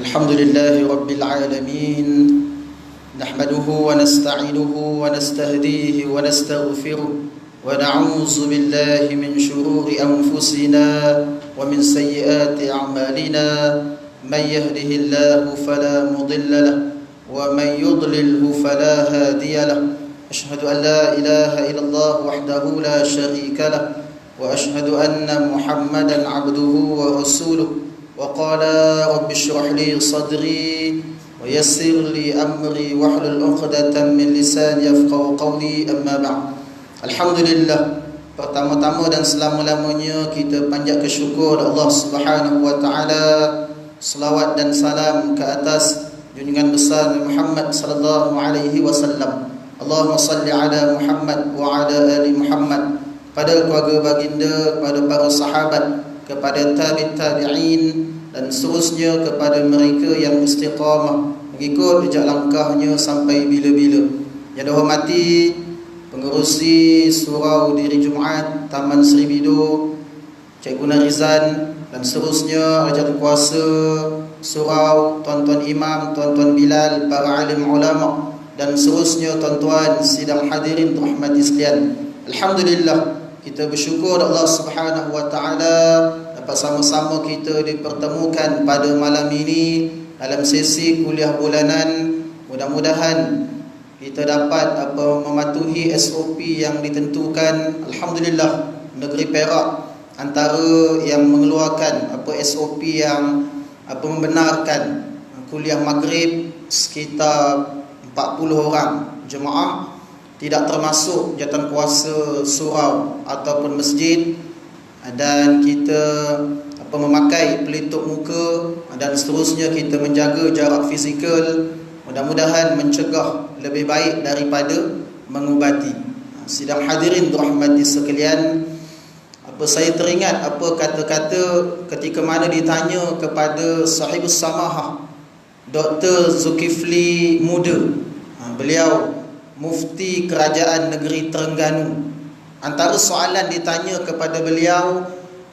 الحمد لله رب العالمين نحمده ونستعينه ونستهديه ونستغفره ونعوذ بالله من شرور أنفسنا ومن سيئات أعمالنا من يهده الله فلا مضل له ومن يضلله فلا هادي له أشهد أن لا إله إلا الله وحده لا شريك له وأشهد أن محمدا عبده ورسوله وقال رب اشرح لي صدري ويسر لي أمري واحلل عقدة من لساني يفقهوا قولي أما بعد. Alhamdulillah, pertama-tama dan selama-lamanya kita panjat kesyukur Allah Subhanahu wa taala. Selawat dan salam ke atas junjungan besar Muhammad sallallahu alaihi wasallam. Allahumma salli ala Muhammad wa ala ali Muhammad, pada keluarga baginda, kepada para sahabat, kepada tabi'in dan seterusnya kepada mereka yang istiqamah mengikut jejak langkahnya sampai bila-bila. Yang dihormati pengerusi surau Diri Jumaat Taman Seri Bidu, Cikgu Narizan dan seterusnya, raja kuasa surau, tuan-tuan imam, tuan-tuan Bilal, para alim ulama dan seterusnya, tuan-tuan sidang hadirin rahmati sekalian. Alhamdulillah, kita bersyukur Allah Subhanahu wa taala dapat sama-sama kita dipertemukan pada malam ini dalam sesi kuliah bulanan. Mudah-mudahan kita dapat mematuhi SOP yang ditentukan. Alhamdulillah, negeri Perak antara yang mengeluarkan SOP yang membenarkan kuliah maghrib sekitar 40 orang jemaah, tidak termasuk jawatankuasa surau ataupun masjid, dan kita memakai pelitup muka dan seterusnya, kita menjaga jarak fizikal. Mudah-mudahan mencegah lebih baik daripada mengubati. Sidang hadirin rahmati sekalian, saya teringat kata-kata ketika mana ditanya kepada sahibus samahah Dr. Zulkifli Muda, beliau mufti kerajaan negeri Terengganu. Antara soalan ditanya kepada beliau,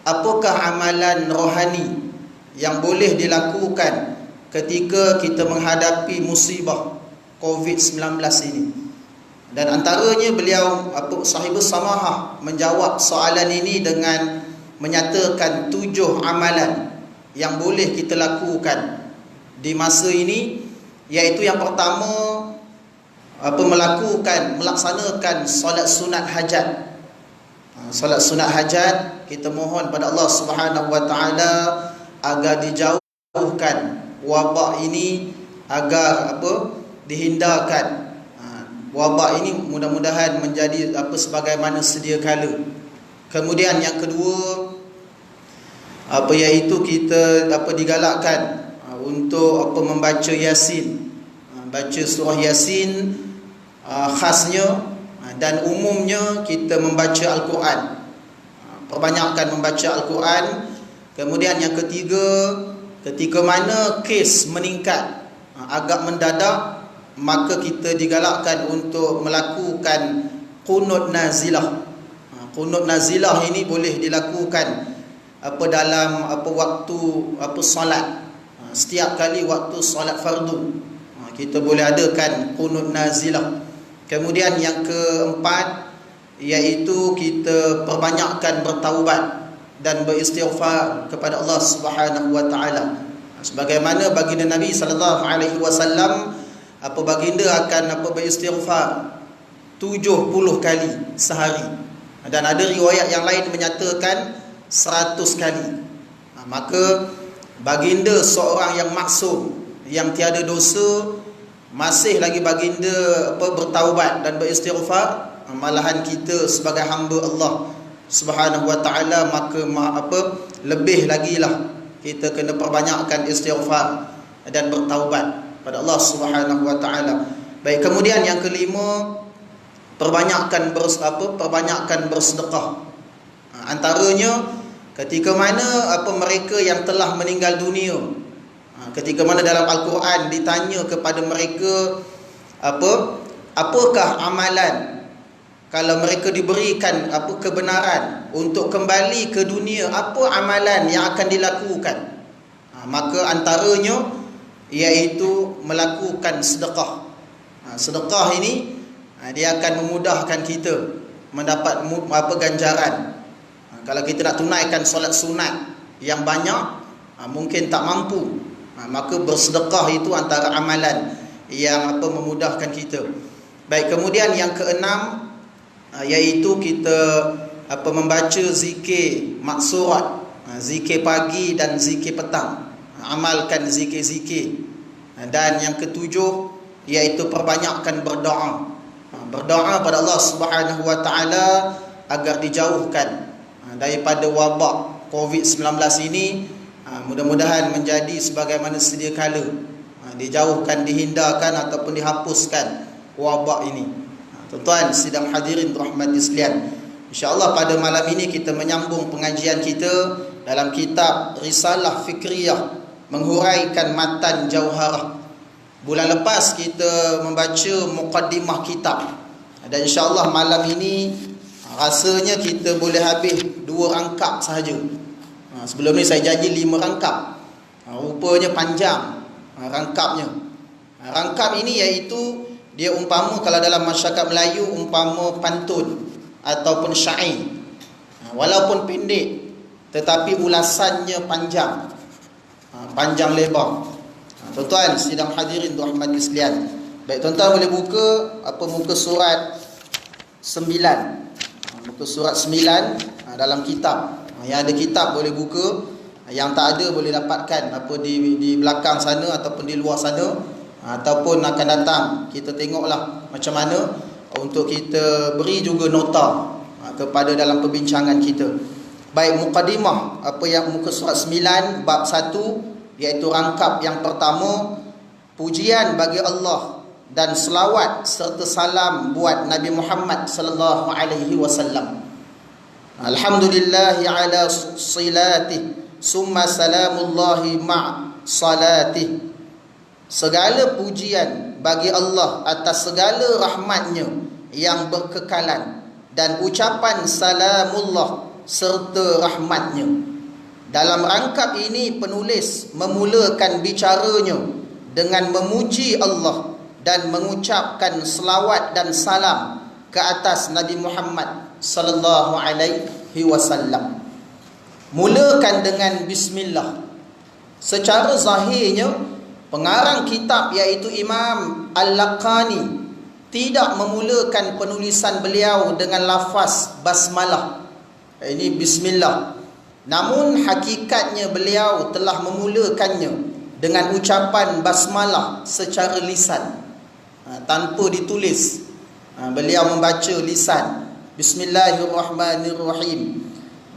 apakah amalan rohani yang boleh dilakukan ketika kita menghadapi musibah COVID-19 ini? Dan antaranya beliau sahibus samahah menjawab soalan ini dengan menyatakan 7 amalan yang boleh kita lakukan di masa ini, iaitu yang pertama, melaksanakan solat sunat hajat. Solat sunat hajat, kita mohon pada Allah Subhanahu wa taala agar dijauhkan wabak ini, agar dihindarkan wabak ini, mudah-mudahan menjadi sebagaimana sedia kala. Kemudian yang kedua, iaitu kita digalakkan untuk membaca Yasin, baca surah Yasin, khasnya dan umumnya kita membaca Al-Quran, perbanyakkan membaca Al-Quran. Kemudian yang ketiga, ketika mana kes meningkat agak mendadak, maka kita digalakkan untuk melakukan qunut nazilah. Qunut nazilah ini boleh dilakukan dalam waktu solat. Setiap kali waktu solat fardu, kita boleh adakan qunut nazilah. Kemudian yang keempat, iaitu kita perbanyakkan bertaubat dan beristighfar kepada Allah Subhanahu wa taala. Sebagaimana baginda Nabi sallallahu alaihi wasallam, baginda akan beristighfar 70 kali sehari, dan ada riwayat yang lain menyatakan 100 kali. Maka baginda seorang yang maksum, yang tiada dosa, masih lagi baginda bertaubat dan beristighfar, malahan kita sebagai hamba Allah Subhanahu wa taala, maka lebih lagi lah kita kena perbanyakkan istighfar dan bertaubat pada Allah Subhanahu wa taala. Baik, kemudian yang kelima, perbanyakkan bersedekah. Antaranya ketika mana mereka yang telah meninggal dunia, ketika mana dalam Al-Quran ditanya kepada mereka, apakah amalan kalau mereka diberikan kebenaran untuk kembali ke dunia, apa amalan yang akan dilakukan? Maka antaranya iaitu melakukan sedekah. Sedekah ini dia akan memudahkan kita mendapat ganjaran. Kalau kita nak tunaikan solat sunat yang banyak, mungkin tak mampu, maka bersedekah itu antara amalan yang memudahkan kita. Baik, kemudian yang keenam, iaitu kita membaca zikir maksurat, zikir pagi dan zikir petang. Amalkan zikir-zikir. Dan yang ketujuh, iaitu perbanyakkan berdoa. Berdoa pada Allah Subhanahu wa taala agar dijauhkan daripada wabak COVID-19 ini. Mudah-mudahan menjadi sebagaimana sedia kala, dijauhkan, dihindarkan ataupun dihapuskan wabak ini. Tuan-tuan sidang hadirin rahmati sekalian, insya-Allah pada malam ini kita menyambung pengajian kita dalam kitab Risalah Fikriyah, menghuraikan matan Jauharah. Bulan lepas kita membaca muqaddimah kitab, dan insya-Allah malam ini rasanya kita boleh habis 2 rangkap sahaja. Sebelum ni saya janji 5 rangkap. Rupanya panjang rangkapnya. Rangkap ini iaitu dia umpama, kalau dalam masyarakat Melayu umpama pantun ataupun syair. Walaupun pendek tetapi ulasannya panjang. Panjang lebar. Tuan-tuan sidang hadirin rahmati sekalian. Baik, tuan-tuan boleh buka muka surat 9. Muka surat 9 dalam kitab. Yang ada kitab boleh buka, yang tak ada boleh dapatkan di belakang sana ataupun di luar sana, ataupun akan datang. Kita tengoklah macam mana untuk kita beri juga nota kepada dalam perbincangan kita. Baik, mukadimah muka surat 9 bab 1, iaitu rangkap yang pertama, pujian bagi Allah dan selawat serta salam buat Nabi Muhammad sallallahu alaihi wasallam. Alhamdulillahi ala silatih, summa salamullahi ma' salatih. Segala pujian bagi Allah atas segala rahmatnya yang berkekalan, dan ucapan salamullah serta rahmatnya. Dalam rangkap ini penulis memulakan bicaranya dengan memuji Allah dan mengucapkan selawat dan salam ke atas Nabi Muhammad sallallahu alaihi wasallam. Mulakan dengan bismillah. Secara zahirnya pengarang kitab iaitu Imam Al-Laqani tidak memulakan penulisan beliau dengan lafaz basmalah. Ini bismillah. Namun hakikatnya beliau telah memulakannya dengan ucapan basmalah secara lisan, tanpa ditulis. Beliau membaca lisan, Bismillahirrahmanirrahim.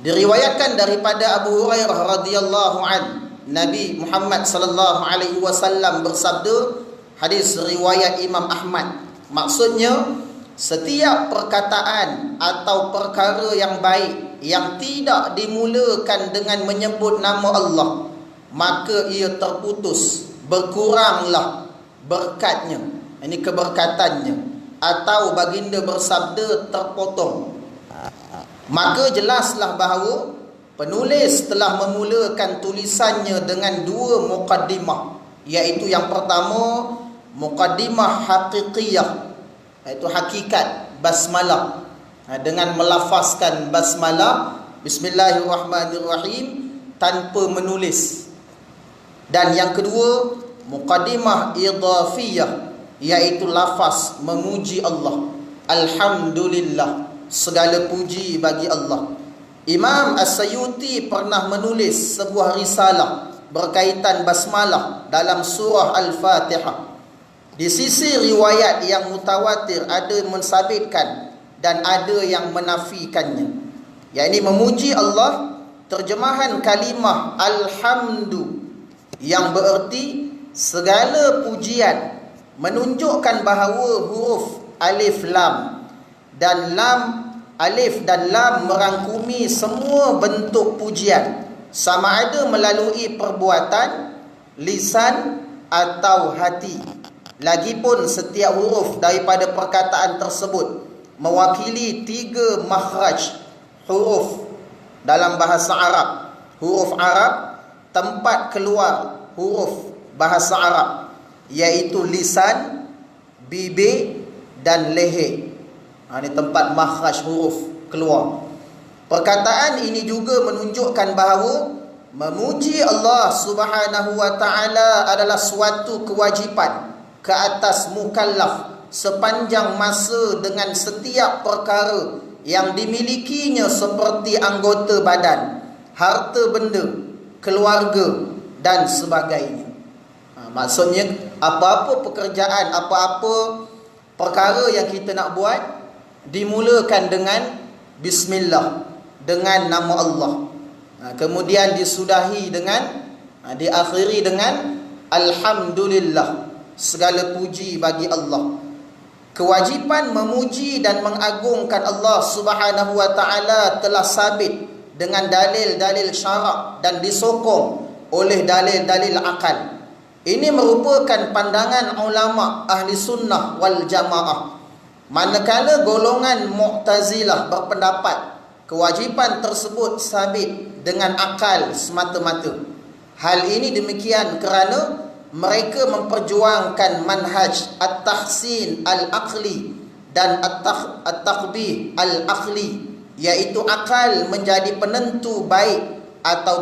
Diriwayatkan daripada Abu Hurairah radhiyallahu an, Nabi Muhammad sallallahu alaihi wasallam bersabda, hadis riwayat Imam Ahmad. Maksudnya, setiap perkataan atau perkara yang baik yang tidak dimulakan dengan menyebut nama Allah, maka ia terputus, berkuranglah berkatnya, ini keberkatannya, atau baginda bersabda terpotong. Maka jelaslah bahawa penulis telah memulakan tulisannya dengan 2 muqaddimah, iaitu yang pertama muqaddimah haqiqiyah, iaitu hakikat basmalah, dengan melafazkan basmalah Bismillahirrahmanirrahim tanpa menulis. Dan yang kedua muqaddimah idhafiyah, iaitu lafaz memuji Allah, Alhamdulillah, segala puji bagi Allah. Imam As-Sayuti pernah menulis sebuah risalah berkaitan basmalah dalam surah Al-Fatihah. Di sisi riwayat yang mutawatir ada mensabitkan dan ada yang menafikannya. Yakni memuji Allah, terjemahan kalimah alhamdu yang bererti segala pujian, menunjukkan bahawa huruf alif lam dan alif dan lam merangkumi semua bentuk pujian, sama ada melalui perbuatan, lisan atau hati. Lagipun setiap huruf daripada perkataan tersebut mewakili 3 makhraj huruf dalam bahasa Arab. Huruf Arab, tempat keluar huruf bahasa Arab, iaitu lisan, bibir dan leher. Ini tempat makhraj huruf keluar. Perkataan ini juga menunjukkan bahawa memuji Allah Subhanahu wa taala adalah suatu kewajipan ke atas mukallaf sepanjang masa dengan setiap perkara yang dimilikinya seperti anggota badan, harta benda, keluarga dan sebagainya. Maksudnya apa-apa pekerjaan, apa-apa perkara yang kita nak buat dimulakan dengan bismillah, dengan nama Allah. Kemudian disudahi dengan, diakhiri dengan alhamdulillah, segala puji bagi Allah. Kewajipan memuji dan mengagungkan Allah Subhanahu wa taala telah sabit dengan dalil-dalil syarak dan disokong oleh dalil-dalil akal. Ini merupakan pandangan ulama ahli sunnah wal jamaah. Manakala golongan Mu'tazilah berpendapat kewajipan tersebut sabit dengan akal semata-mata. Hal ini demikian kerana mereka memperjuangkan manhaj at-tahsin al-aqli dan at-taqbih al-aqli, iaitu akal menjadi penentu baik atau